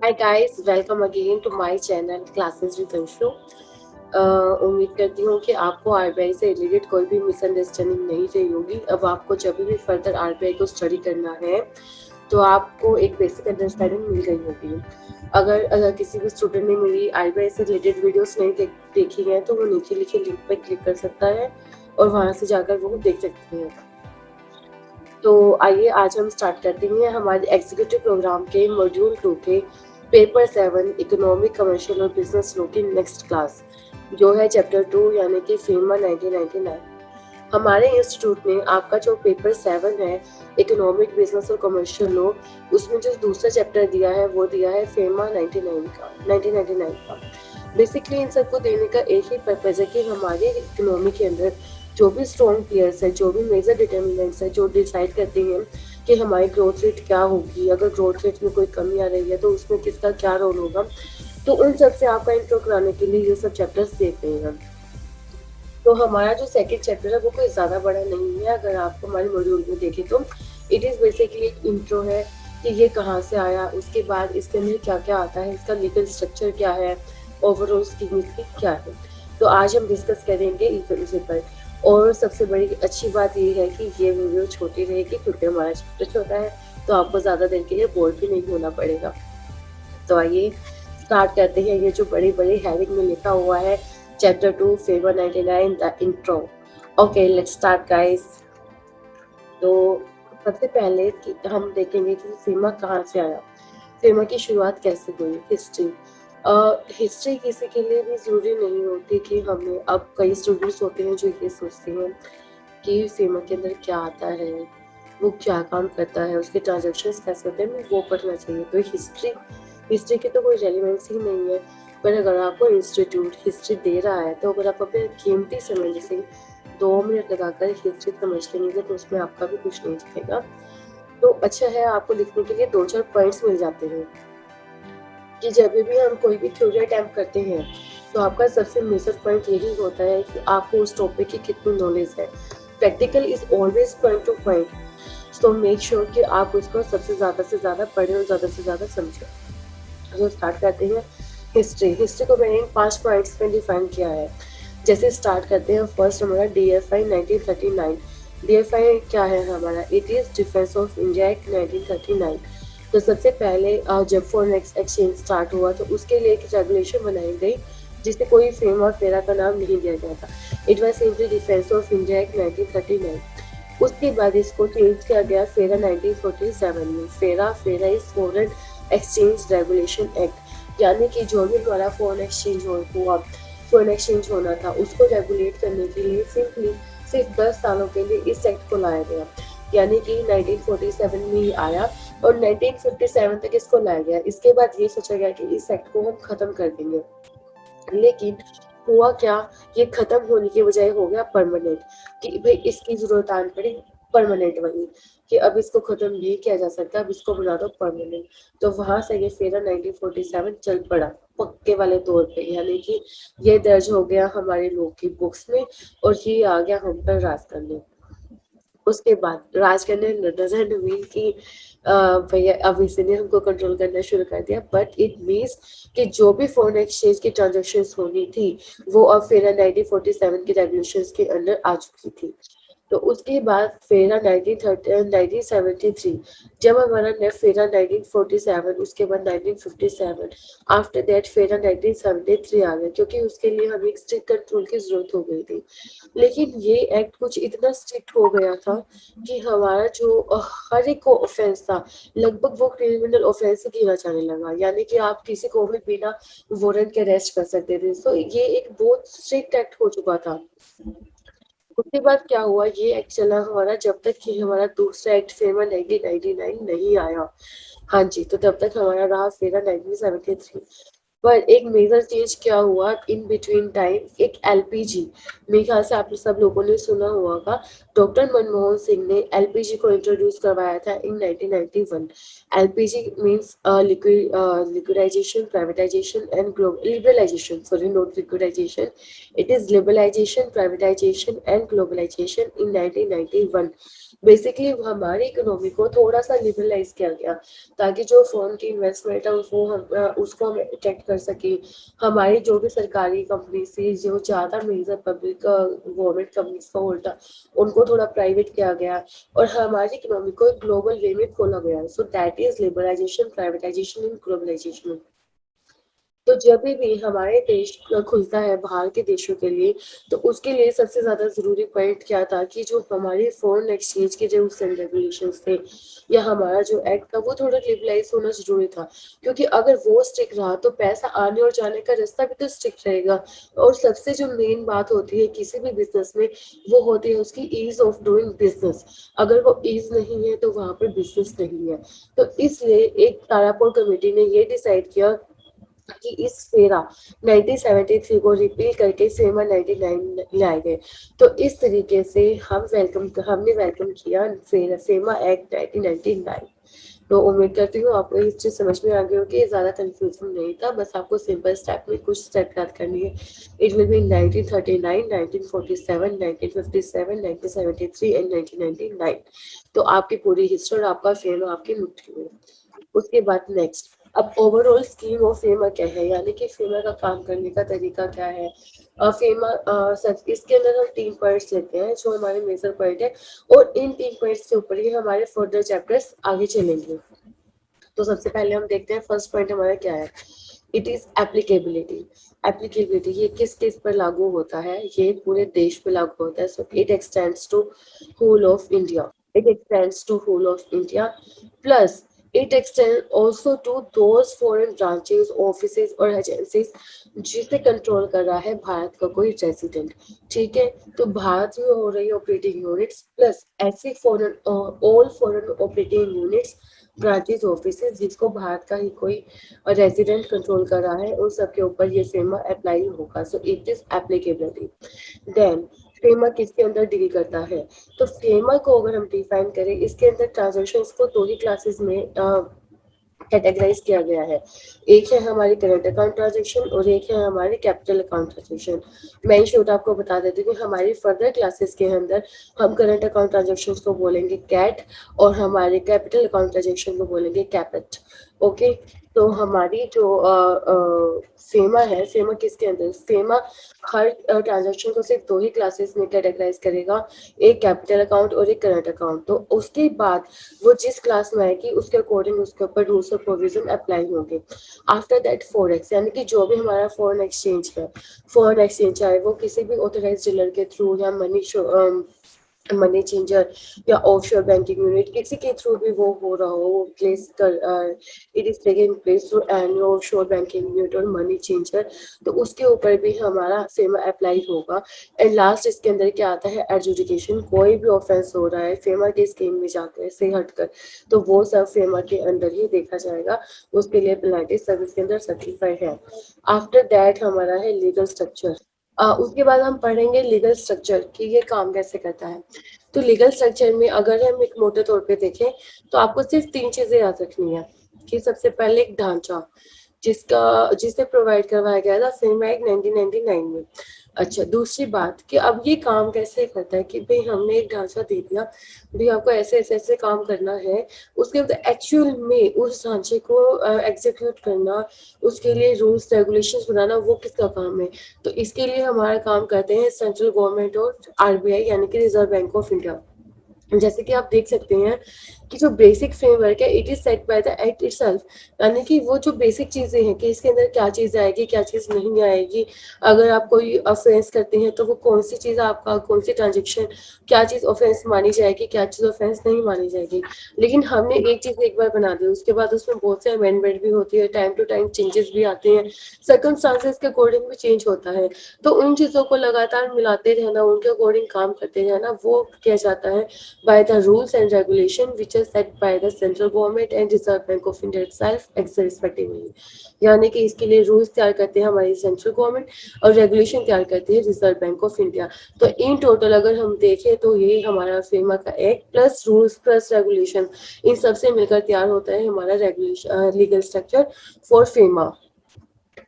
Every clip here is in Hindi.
Hi guys, welcome again to my channel classes with Anshu. उम्मीद करती हूँ कि आपको आरबीआई से रिलेटेड कोई भी मिसअंडरस्टैंडिंग नहीं रही होगी। अब आपको जब भी फर्दर आरबीआई को स्टडी करना है तो आपको एक बेसिक अंडरस्टैंडिंग मिल गई होगी। अगर किसी भी स्टूडेंट ने मेरी आरबीआई से रिलेटेड वीडियोस नहीं देखी हैं तो वो नीचे लिखे लिंक पर क्लिक कर सकता है और वहां से जाकर वो देख सकते हैं। तो आइए आज हम स्टार्ट करते हैं हमारे एग्जीक्यूटिव प्रोग्राम के मॉड्यूल 2 के पेपर 7 इकोनॉमिक कमर्शियल और बिजनेस लॉ की नेक्स्ट क्लास, जो है चैप्टर 2 यानी कि फीमा 1999। हमारे इंस्टीट्यूट में आपका जो पेपर 7 है इकोनॉमिक बिजनेस और कमर्शियल लॉ, उसमें जो दूसरा चैप्टर दिया है वो दिया है फेमा 1999 का। बेसिकली इन सबको देने का एक ही पर्पज है कि हमारे इकोनॉमी के अंदर जो भी स्ट्रॉन्ग प्लेयर्स है, जो भी मेजर डिटर्मिनेंट्स है, जो डिसाइड करते हैं कि हमारी ग्रोथ रेट क्या होगी, अगर ग्रोथ रेट में कोई कमी आ रही है तो उसमें किसका क्या रोल होगा, तो उन सब से आपका इंट्रो कराने के लिए ये सब चैप्टर्स देते हैं। तो हमारा जो सेकंड चैप्टर है वो कोई ज़्यादा बड़ा नहीं है। अगर आप हमारे मॉड्यूल में देखें तो इट इज़ बेसिकली एक इंट्रो है कि ये कहाँ से आया, उसके बाद इसके अंदर क्या क्या आता है, इसका लीगल स्ट्रक्चर क्या है, ओवरऑल स्कीम इसकी क्या है। तो आज हम डिस्कस करेंगे इसी पर। और सबसे बड़ी अच्छी बात ये है कि ये वीडियो छोटी रहेगी क्योंकि हमारा चैप्टर छोटा है, तो आपको ज़्यादा देर के लिए बोर भी नहीं होना पड़ेगा। तो आइए स्टार्ट करते हैं। ये जो बड़ी बड़ी हेडिंग में लिखा हुआ है chapter 2 favour 99 the intro. Okay, let's start guys. तो सबसे पहले कि हम देखेंगे कि फेमा कहाँ से आया, फेमा की शुरुआत कैसे हुई। हिस्ट्री हिस्ट्री किसी के लिए भी जरूरी नहीं होती कि हमें, अब कई स्टूडेंट्स होते हैं जो ये सोचते हैं कि फेमा के अंदर क्या आता है, वो क्या काम करता है, उसके ट्रांजेक्शन्स कैसे होते हैं, वो पढ़ना चाहिए। तो हिस्ट्री हिस्ट्री की तो कोई रेलिवेंस ही नहीं है। पर अगर आपको इंस्टीट्यूट हिस्ट्री दे रहा है तो अगर आप अपने कीमती समय जैसे 2 मिनट लगाकर हिस्ट्री समझ लेंगे तो उसमें आपका भी कुछ नहीं जाएगा। तो अच्छा है, आपको लिखने के लिए 2-4 पॉइंट्स मिल जाते हैं कि जब भी हम कोई भी थ्योरी अटेम्प्ट करते हैं तो आपका सबसे मेजर पॉइंट यही होता है कि आपको उस टॉपिक की कितनी नॉलेज है। Practical is always point two point, so make sure कि आप उसको सबसे ज़्यादा से ज़्यादा पढ़ें और ज़्यादा से ज़्यादा समझें। तो स्टार्ट करते हैं। हिस्ट्री हिस्ट्री को मैंने 5 पॉइंट्स में डिफाइन किया है। जैसे स्टार्ट करते हैं, फर्स्ट हमारा DFI 1939। DFI क्या है हमारा, it is defence of India act 1939। तो सबसे पहले जब फॉरेन एक्सचेंज स्टार्ट हुआ तो उसके लिए एक रेगुलेशन बनाई गई जिससे कोई फ्रेम और फेरा का नाम नहीं दिया गया था। It was simply defence of India act 1939। उसके बाद इसको चेंज किया गया फेरा 1947 में। फेरा फेरा is foreign exchange regulation act, यानी कि जो भी हमारा फॉरेन एक्सचेंज हुआ, फॉरेन एक्सचेंज होना था, उसको रेगुलेट करने के लिए सिंपली सिर्फ 10 सालों के लिए इस एक्ट को लाया गया, यानी कि 1947 में ही आया और 1957 तक इसको लाया गया। इसके बाद ये सोचा गया कि इस एक्ट को हम खत्म कर देंगे, लेकिन हुआ क्या, ये खत्म होने की बजाय हो गया परमानेंट, कि भाई इसकी जरूरत आन पड़ी परमानेंट वाली, कि अब इसको खत्म नहीं किया जा सकता, अब इसको बना दो परमानेंट। तो वहां से ये फेरा 1947 चल पड़ा पक्के वाले तौर पे, यानी कि ये दर्ज हो गया हमारे लोग की बुक्स में और ये आ गया हम पर राज करने। उसके बाद राज करने डजंट मीन कि भैया अब इसी ने हमको कंट्रोल करना शुरू कर दिया, बट इट मीन्स कि जो भी फॉरेन एक्सचेंज की ट्रांजेक्शन होनी थी वो अब फेरा 1947 के रेगुलेशंस के अंडर आ चुकी थी। तो उसके बाद फेरा 1973, जब हमारा नेक्स्ट फेरा 1947, उसके बाद 1957, आफ्टर दैट फेरा 1973 आ गया, क्योंकि उसके लिए हमें एक स्ट्रिक्ट कंट्रोल की जरूरत हो गई थी। लेकिन ये एक्ट कुछ इतना स्ट्रिक्ट हो गया था कि हमारा जो हर एक को ऑफेंस था लगभग वो क्रिमिनल ऑफेंस ही गिना जाने लगा, यानी कि आप किसी को भी बिना वारंट के अरेस्ट कर सकते थे। तो ये एक बहुत स्ट्रिक्ट एक्ट हो चुका था। उसके बाद क्या हुआ, ये एक्ट चला हमारा जब तक कि हमारा दूसरा एक्ट फेमा 1999 नहीं आया। हाँ जी, तो तब तक हमारा रहा फेरा 1973। पर एक मेजर चेंज क्या हुआ इन बिटवीन टाइम, एक एलपीजी, मेरे ख्याल से आप सब लोगों ने सुना होगा, डॉक्टर मनमोहन सिंह ने एलपीजी को इंट्रोड्यूस करवाया था in 1991। LPG means liquidisation, privatisation and liberalisation, sorry not liquidisation, it is liberalisation, privatisation and globalisation in 1991। Basically हमारी इकोनॉमी को थोड़ा सा लिबरलाइज किया गया ताकि जो फॉरेन की इन्वेस्टमेंट है उसको हम अट्रैक्ट कर सके। हमारी जो भी सरकारी कंपनी थी, जो ज़्यादा मेजर पब्लिक गवर्नमेंट कंपनीज का होल्ड था, उनको थोड़ा प्राइवेट किया गया और हमारी इकोनॉमी को एक ग्लोबल वे में खोला गया। So that is liberalisation, privatisation and globalisation. तो जब भी हमारे देश खुलता है बाहर के देशों के लिए, तो उसके लिए सबसे ज्यादा जरूरी पॉइंट क्या था कि जो हमारी फॉरेन एक्सचेंज के जो रेगुलेशंस थे या हमारा जो एक्ट था वो थोड़ा लिबरलाइज होना जरूरी था, क्योंकि अगर वो स्ट्रिक्ट रहा तो पैसा आने और जाने का रास्ता भी तो स्ट्रिक्ट रहेगा। और सबसे जो मेन बात होती है किसी भी बिजनेस में, वो होती है उसकी ईज ऑफ डूइंग बिजनेस। अगर वो ईज नहीं है तो वहां पर बिजनेस नहीं है। तो इसलिए एक तारापुर कमेटी ने ये डिसाइड किया कि इस फेरा 1973 को रिपील करके फेमा 99 लाए गए। तो इस तरीके से हमने वेलकम किया फेमा एक्ट 1999। तो उम्मीद करती हूँ आपको इस चीज समझ में आ गई होगी, ज्यादा कंफ्यूजन नहीं था, बस आपको सिंपल स्टेप में कुछ स्टेप याद करनी है। It will be 1939, 1947, 1957, 1973 and 1999। तो आपकी पूरी हिस्ट्री और आपका फेमा आपकी मुट्ठी में। उसके बाद नेक्स्ट, अब ओवरऑल स्कीम ऑफ फेमा क्या है, यानी कि फेमा का काम करने का तरीका क्या है। फेमा सर इसके अंदर हम 3 पॉइंट्स लेते हैं जो हमारे मेजर पॉइंट है, और इन 3 पॉइंट्स के ऊपर ही हमारे फर्दर चैप्टर्स आगे चलेंगे। तो सबसे पहले हम देखते हैं फर्स्ट पॉइंट हमारा क्या है। It is applicability. एप्लीकेबिलिटी ये किस किस पर लागू होता है, ये पूरे देश पे लागू होता है। So it extends to whole of India, it extends to whole of India, plus it extends also to those foreign branches, offices और agencies जिसे कंट्रोल कर रहा है भारत का कोई रेजिडेंट। ठीक है, तो भारत में हो रही ऑपरेटिंग यूनिट्स प्लस ऐसे foreign all foreign operating units, branches, offices जिसको भारत का ही कोई रेजिडेंट कंट्रोल कर रहा है, उन सबके ऊपर ये फेमा अप्लाई होगा। So it is applicability. Then FEMA किसके अंदर डील करता है, तो फेमा को अगर हम डिफाइन करें, इसके अंदर ट्रांजेक्शन को 2 ही क्लासेस में कैटेगराइज किया गया है। एक है हमारी करंट अकाउंट ट्रांजेक्शन और एक है हमारी कैपिटल अकाउंट ट्रांजेक्शन। मैं शॉर्ट आपको बता देती हूँ कि हमारी फर्दर क्लासेस के अंदर हम करंट अकाउंट ट्रांजेक्शन को बोलेंगे कैट और हमारे कैपिटल अकाउंट ट्रांजेक्शन को बोलेंगे कैपेट। ओके, तो हमारी जो फेमा है, फेमा किसके अंदर, फेमा हर ट्रांजेक्शन को सिर्फ 2 ही क्लासेस में कैटेगराइज करेगा, एक कैपिटल अकाउंट और एक करंट अकाउंट। तो उसके बाद वो जिस क्लास में आएगी उसके अकॉर्डिंग उसके ऊपर रूल्स और प्रोविजन अप्लाई होंगे। आफ्टर दैट फॉरेक्स, यानी कि जो भी हमारा फॉरेन एक्सचेंज है, फॉरेन एक्सचेंज चाहे वो किसी भी ऑथराइज डीलर के थ्रू या मनी चेंजर या ऑफशोर बैंकिंग यूनिट किसी के थ्रू भी वो हो रहा हो, वो प्लेस कर it is taking place through any offshore banking unit और मनी चेंजर, तो उसके ऊपर भी हमारा फेमा अप्लाई होगा। एंड लास्ट इसके अंदर क्या आता है, एडजुडिकेशन। कोई भी ऑफेंस हो रहा है फेमा के स्कीम में जाकर से हटकर, तो वो सब फेमा के अंदर ही देखा जाएगा, उसके लिए पेनल्टी सब इसके अंदर सर्टिफाइड है। आफ्टर दैट हमारा है लीगल स्ट्रक्चर। उसके बाद हम पढ़ेंगे लीगल स्ट्रक्चर कि ये काम कैसे करता है। तो लीगल स्ट्रक्चर में अगर हम एक मोटे तौर पे देखें तो आपको सिर्फ 3 चीजें याद रखनी है कि सबसे पहले एक ढांचा जिसे प्रोवाइड करवाया गया था फेमा एक्ट 1999 में। अच्छा, दूसरी बात कि अब ये काम कैसे करता है कि भाई हमने एक ढांचा दे दिया, भाई आपको ऐसे ऐसे ऐसे काम करना है, उसके बाद एक्चुअल में उस ढांचे को एग्जीक्यूट करना, उसके लिए रूल्स रेगुलेशंस बनाना, वो किसका काम है। तो इसके लिए हमारा काम करते हैं सेंट्रल गवर्नमेंट और आरबीआई यानी कि रिजर्व बैंक ऑफ इंडिया। जैसे कि आप देख सकते हैं कि जो बेसिक फ्रेमवर्क है it is set by the act itself, यानी कि वो जो बेसिक चीजें हैं कि इसके अंदर क्या चीज आएगी क्या चीज नहीं आएगी, अगर आप कोई ऑफेंस करते हैं तो वो कौन सी चीज आपका कौन सी ट्रांजेक्शन क्या चीज ऑफेंस मानी जाएगी क्या चीज ऑफेंस नहीं मानी जाएगी। लेकिन हमने एक चीज एक बार बना दी, उसके बाद उसमें बहुत से अमेंडमेंट भी होती है, टाइम टू टाइम चेंजेस भी आते हैं, सर्कमस्टांसेस के अकॉर्डिंग भी चेंज होता है। तो उन चीजों को लगातार मिलाते रहना, उनके अकॉर्डिंग काम करते रहना, वो किया जाता है by the rules and regulation which structure set by the central government and Reserve Bank of India itself respectively। यानी कि इसके लिए रूल्स तैयार करते हैं हमारी सेंट्रल गवर्नमेंट और रेगुलेशन तैयार करती है रिजर्व बैंक ऑफ इंडिया। तो इन टोटल अगर हम देखें तो ये हमारा फेमा का act plus rules plus regulation, इन सबसे मिलकर तैयार होता है हमारा regulation legal structure for FEMA.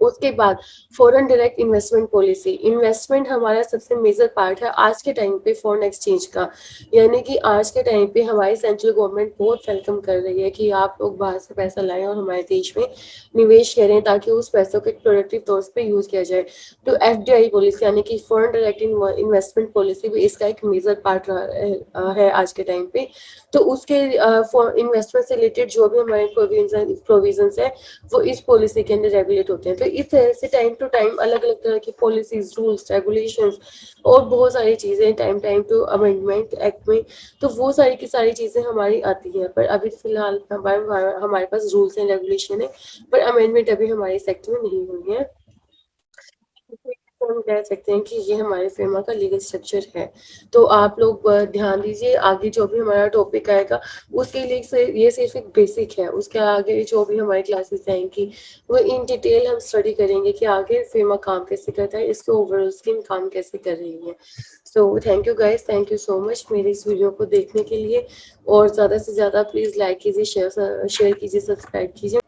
उसके बाद foreign direct investment policy, investment हमारा सबसे मेजर पार्ट है आज के टाइम पे फॉरेन एक्सचेंज का। यानी कि आज के टाइम पे हमारी सेंट्रल गवर्नमेंट बहुत वेलकम कर रही है कि आप लोग बाहर से पैसा लाएं और हमारे देश में निवेश करें ताकि उस पैसों के प्रोडक्टिव तौर पे यूज किया जाए। तो FDI पॉलिसी यानी कि फॉरेन डायरेक्ट इन्वेस्टमेंट पॉलिसी भी इसका एक मेजर पार्ट है आज के टाइम पे। तो उसके इन्वेस्टमेंट से रिलेटेड जो भी हमारे प्रोविजंस है वो इस पॉलिसी के अंदर रेगुलेट होते हैं। तो इस तरह से टाइम टू टाइम अलग अलग तरह की पॉलिसीज, रूल्स, रेगुलेशंस और बहुत सारी चीजें time time to amendment act में, तो वो सारी की सारी चीजें हमारी आती हैं। पर अभी फिलहाल हमारे पास रूल्स एंड रेगुलेशन है, पर अमेंडमेंट अभी हमारे सेक्टर में नहीं हुई है। तो हम कह सकते हैं कि ये हमारे फेमा का लीगल स्ट्रक्चर है। तो आप लोग ध्यान दीजिए, आगे जो भी हमारा टॉपिक आएगा उसके लिए ये सिर्फ एक बेसिक है। उसके आगे जो भी हमारी क्लासेस आएंगी वो इन डिटेल हम स्टडी करेंगे कि आगे फेमा काम कैसे करता है, इसके ओवरऑल स्कीम काम कैसे कर रही है। So thank you guys, thank you so much मेरे इस वीडियो को देखने के लिए। और ज़्यादा से ज़्यादा प्लीज़ लाइक कीजिए, शेयर कीजिए, सब्सक्राइब कीजिए।